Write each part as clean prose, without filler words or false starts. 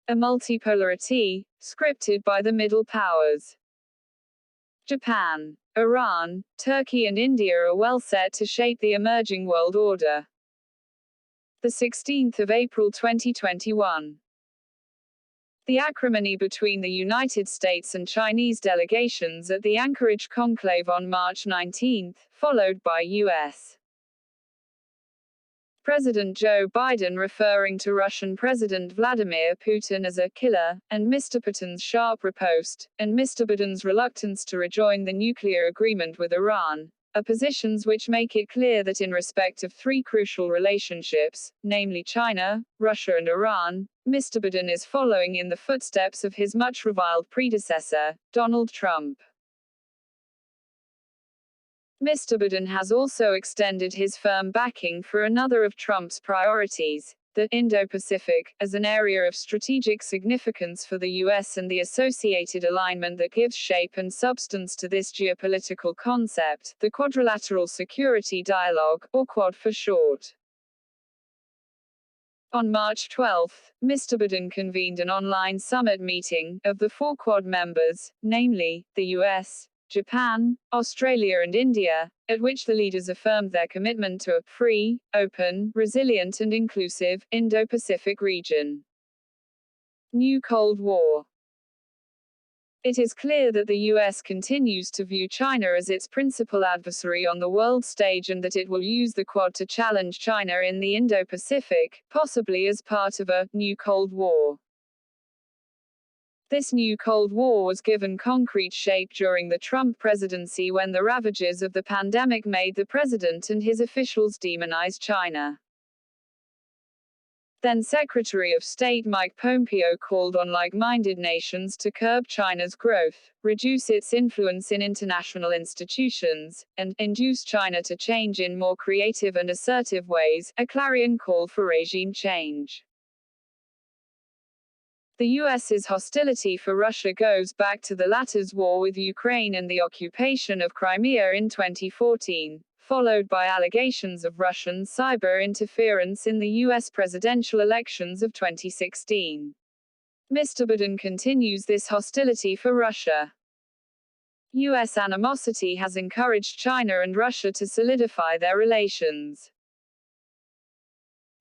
A multipolarity, scripted by the middle powers. Japan, Iran, Turkey and India are well set to shape the emerging world order. The 16th of April 2021. The acrimony between the United States and Chinese delegations at the Anchorage conclave on March 19, followed by U.S. President Joe Biden referring to Russian President Vladimir Putin as a killer, and Mr. Putin's sharp riposte, and Mr. Biden's reluctance to rejoin the nuclear agreement with Iran, are positions which make it clear that in respect of three crucial relationships, namely China, Russia and Iran, Mr. Biden is following in the footsteps of his much reviled predecessor, Donald Trump. Mr. Biden has also extended his firm backing for another of Trump's priorities, the Indo-Pacific, as an area of strategic significance for the U.S. and the associated alignment that gives shape and substance to this geopolitical concept, the Quadrilateral Security Dialogue, or Quad for short. On March 12, Mr. Biden convened an online summit meeting of the four Quad members, namely, the U.S., Japan, Australia and India, at which the leaders affirmed their commitment to a free, open, resilient and inclusive Indo-Pacific region. New Cold War. It is clear that the U.S. continues to view China as its principal adversary on the world stage and that it will use the Quad to challenge China in the Indo-Pacific, possibly as part of a new Cold War. This new Cold War was given concrete shape during the Trump presidency when the ravages of the pandemic made the president and his officials demonize China. Then Secretary of State Mike Pompeo called on like-minded nations to curb China's growth, reduce its influence in international institutions, and induce China to change in more creative and assertive ways, a clarion call for regime change. The U.S.'s hostility for Russia goes back to the latter's war with Ukraine and the occupation of Crimea in 2014, followed by allegations of Russian cyber interference in the U.S. presidential elections of 2016. Mr. Biden continues this hostility for Russia. U.S. animosity has encouraged China and Russia to solidify their relations.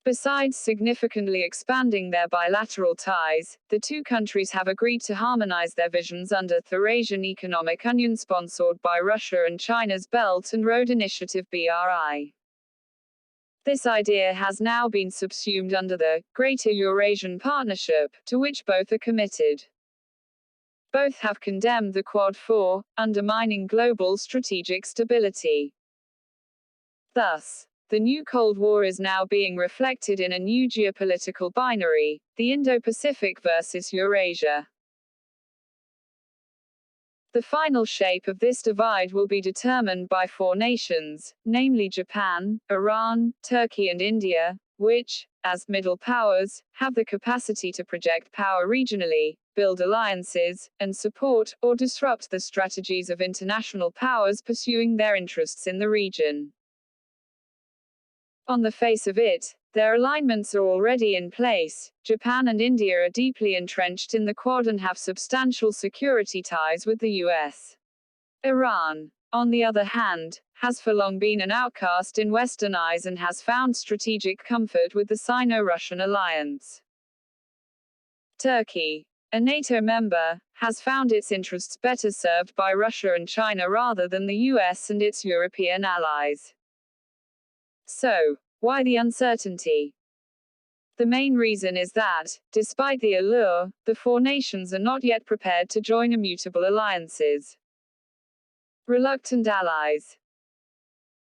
Besides significantly expanding their bilateral ties, the two countries have agreed to harmonize their visions under the Eurasian Economic Union sponsored by Russia and China's Belt and Road Initiative (BRI). This idea has now been subsumed under the Greater Eurasian Partnership, to which both are committed. Both have condemned the Quad for undermining global strategic stability. Thus, the new Cold War is now being reflected in a new geopolitical binary, the Indo-Pacific versus Eurasia. The final shape of this divide will be determined by four nations, namely Japan, Iran, Turkey and India, which, as middle powers, have the capacity to project power regionally, build alliances, and support or disrupt the strategies of international powers pursuing their interests in the region. On the face of it, their alignments are already in place. Japan and India are deeply entrenched in the Quad and have substantial security ties with the U.S. Iran, on the other hand, has for long been an outcast in Western eyes and has found strategic comfort with the Sino-Russian alliance. Turkey, a NATO member, has found its interests better served by Russia and China rather than the US and its European allies. So, why the uncertainty? The main reason is that, despite the allure, the four nations are not yet prepared to join immutable alliances. Reluctant allies.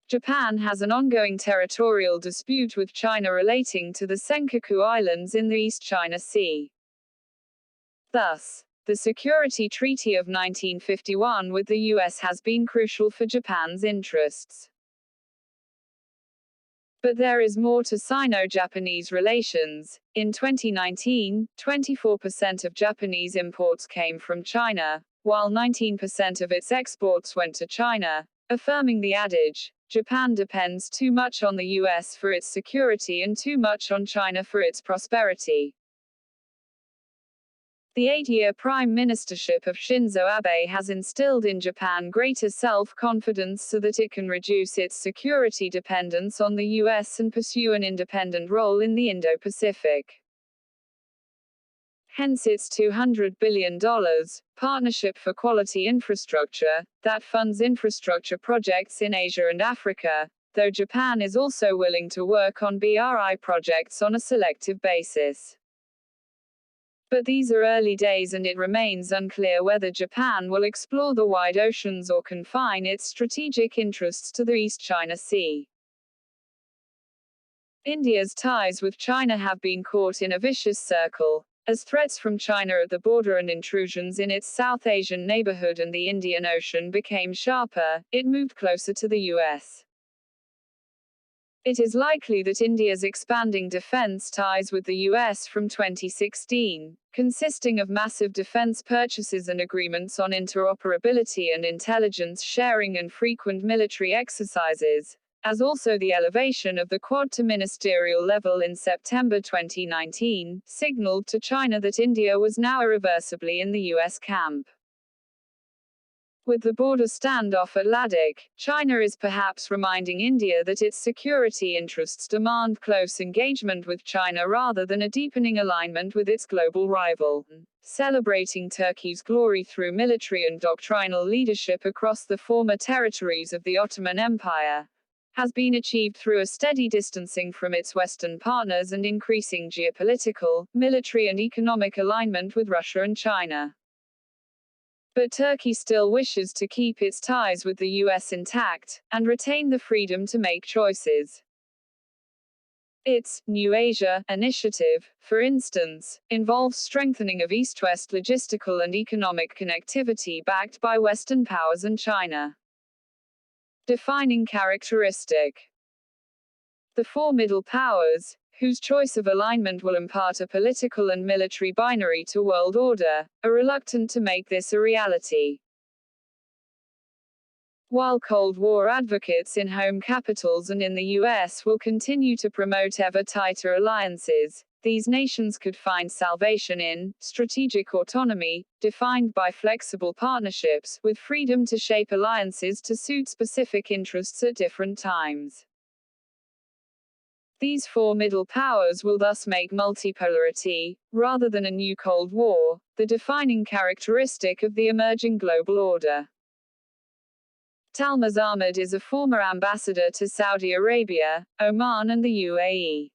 Japan has an ongoing territorial dispute with China relating to the Senkaku Islands in the East China Sea. Thus, the Security Treaty of 1951 with the US has been crucial for Japan's interests. But there is more to Sino-Japanese relations. In 2019, 24% of Japanese imports came from China, while 19% of its exports went to China, affirming the adage, Japan depends too much on the US for its security and too much on China for its prosperity. The 8-year prime ministership of Shinzo Abe has instilled in Japan greater self-confidence so that it can reduce its security dependence on the US and pursue an independent role in the Indo-Pacific. Hence its $200 billion Partnership for Quality Infrastructure that funds infrastructure projects in Asia and Africa, though Japan is also willing to work on BRI projects on a selective basis. But these are early days and it remains unclear whether Japan will explore the wide oceans or confine its strategic interests to the East China Sea. India's ties with China have been caught in a vicious circle. As threats from China at the border and intrusions in its South Asian neighborhood and the Indian Ocean became sharper, it moved closer to the US. It is likely that India's expanding defense ties with the US from 2016, consisting of massive defense purchases and agreements on interoperability and intelligence sharing and frequent military exercises, as also the elevation of the Quad to ministerial level in September 2019, signaled to China that India was now irreversibly in the US camp. With the border standoff at Ladakh, China is perhaps reminding India that its security interests demand close engagement with China rather than a deepening alignment with its global rival. Celebrating Turkey's glory through military and doctrinal leadership across the former territories of the Ottoman Empire has been achieved through a steady distancing from its Western partners and increasing geopolitical, military and economic alignment with Russia and China. But Turkey still wishes to keep its ties with the US intact, and retain the freedom to make choices. Its New Asia initiative, for instance, involves strengthening of East-West logistical and economic connectivity backed by Western powers and China. Defining characteristic. The four middle powers, whose choice of alignment will impart a political and military binary to world order, are reluctant to make this a reality. While Cold War advocates in home capitals and in the US will continue to promote ever tighter alliances, these nations could find salvation in strategic autonomy, defined by flexible partnerships, with freedom to shape alliances to suit specific interests at different times. These four middle powers will thus make multipolarity, rather than a new Cold War, the defining characteristic of the emerging global order. Talmaz Ahmad is a former ambassador to Saudi Arabia, Oman and the UAE.